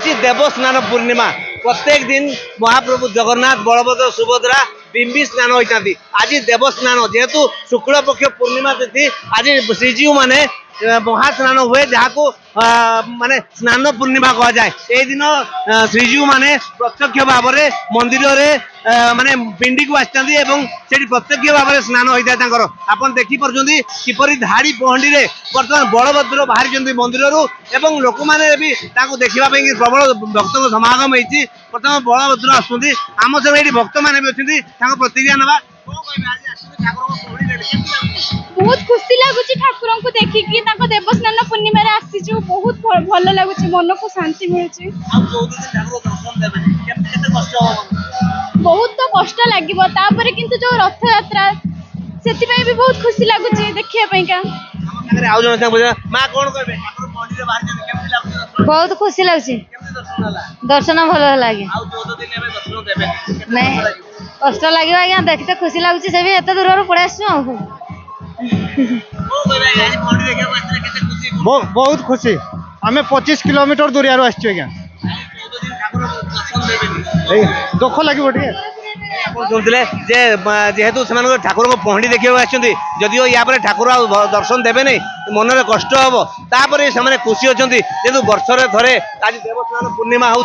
हूँ देवस्नान पूर्णिमा। प्रत्येक दिन महाप्रभु जगन्नाथ बलभद्र सुभद्रा बिंबी स्नान होता। आज देवस्नान जेहेतु शुक्ल पक्ष पूर्णिमा तिथि आज श्रीजीव माने महास्नान हुए जहाँ को माने स्नान पूर्णिमा कह जाए। ए दिन श्रीजीव माने प्रत्यक्ष भाव में मंदिर माने पिंडी को आसती प्रत्यक्ष भाव में स्नान होता है। आपन देखी पार्टी किपरि धाड़ी पहंडी रे बर्तमान बलभद्र बाहरी मंदिर एवं लोक मैंने भी देखा प्रबल भक्त समागम होती। बर्तमान बलभद्र आसुँच आम संगे ये भक्त मैंने भी अच्छा प्रतिक्रिया ना बहुत खुशी लगुच ठाकुर को देखिकी देवस्नान पूर्णिमा आसीचु बहुत भल लगुच मन को शांति मिलूँ। बहुत तो कष्ट लगे किंतु जो रथ यात्रा से भी बहुत खुशी लगुच देखा। बहुत खुशी लगे दर्शन भल लगे नहीं कष्ट लगे आज्ञा देखते खुशी लगुच से भी एत दूर पड़े आसु बहुत खुशी आम 25 किलोमीटर दूरिया आज्ञा दुख लगे शुणुले जेहेतु से ठाकुर को पहंडी देखा जदिव या ठाकुर दर्शन देवे नहीं मन में कष्ट हम तापर से खुशी अच्छा जेहतु वर्षे थे आज देवस्नान पूर्णिमा हो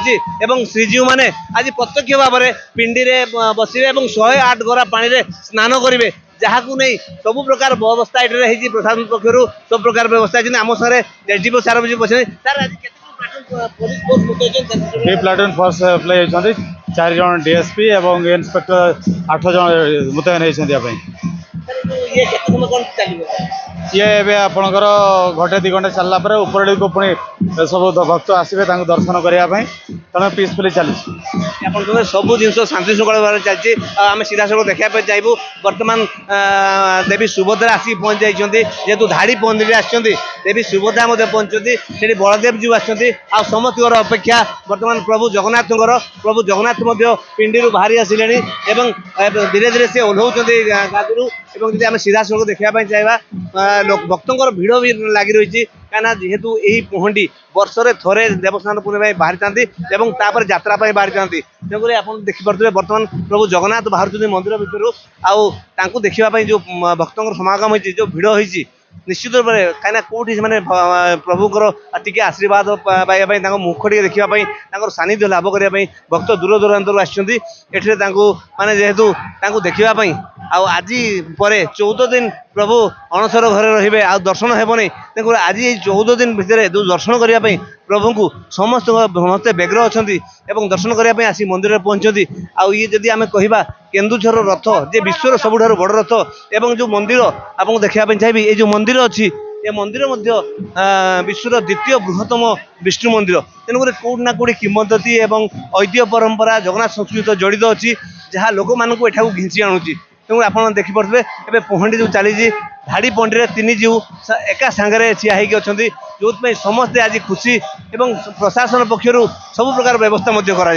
श्रीजीव मैंने आज प्रत्यक्ष भाव में पिंडी में बसवे और 108 गरा पानी में स्नान करेंगे जहाँ को नहीं सब प्रकार व्यवस्था ये प्रशासन पक्षर सब प्रकार व्यवस्था आम सारे एसडीओ सार बचे सर आज प्लाटून फोर्स अप्लाई होती 4 जन डीएसपी और इन्स्पेक्टर 8 जन मुतयन होती। ये आपणकर घंटे 2 घंटे चलला ऊपर को पुणी सब भक्त आसवे दर्शन करने तेना पीसफुली चली सब जिन शांति श्रृंखला भाव चलती आम सीधा सब देखा जाइबू। बर्तमान देवी सुभद्रा आसिक पहुंच जाइए जेहेतु धाड़ी मंदिर आसवी सुभद्रा पहुंचती से बलदेव जी आसती आ समस्त अपेक्षा बर्तमान प्रभु जगन्नाथ पिंडी बाहरी आसिले धीरे धीरे से ओह्लाउं गादरू जब आम सीधा सब देखा चाहिए भक्तों भीड़ भी लगी रही कहीं जेहेतु यही पहंडी वर्षे थे देवस्नान पूर्णिमा बाहरी था यात्रा बाहरी था तेणुक आप देखिपे बर्तमान प्रभु जगन्नाथ बाहर मंदिर भितर आउ देखापी जो भक्तों समागम होती जो भीड़ होती निश्चित रूप से कहीं कौटी से प्रभुकर टी आशीर्वाद पाइबा मुख टे देखापी सानिध्य लाभ करने भक्त दूर दूरांतर आसती माने जेहेतु देखापी आज पर 14 दिन प्रभु अणसर घरे रे आ दर्शन हेबनी तेणु आज ये 14 दिन भितर जो दर्शन करने प्रभु को समस्त समस्ते व्यग्र अच्छा दर्शन करने आसी मंदिर में पहुंचती आउ ये जदि आम कह केन्दुझर रथ जे विश्वर सबुठ बड़ रथ एवं जो मंदिर आपको देखापी चाहिए ये जो मंदिर अच्छी ये मंदिर विश्वर द्वितीय बृहत्तम विष्णु मंदिर तेणुक कौटि ना कौटी किंवदंती एवं ऐतिह्य परंपरा जगन्नाथ संस्कृति जड़ित अच्छी जहाँ लोक मानक एठाକୁ घिंची आणुची। तेणु आप देखिपे ए पहंडी जो चली धाड़ी पहंडी में 3 जीव एका सांगे ठिया होती जो समस्ते आज खुशी एवं प्रशासन पक्षर सब प्रकार व्यवस्था करा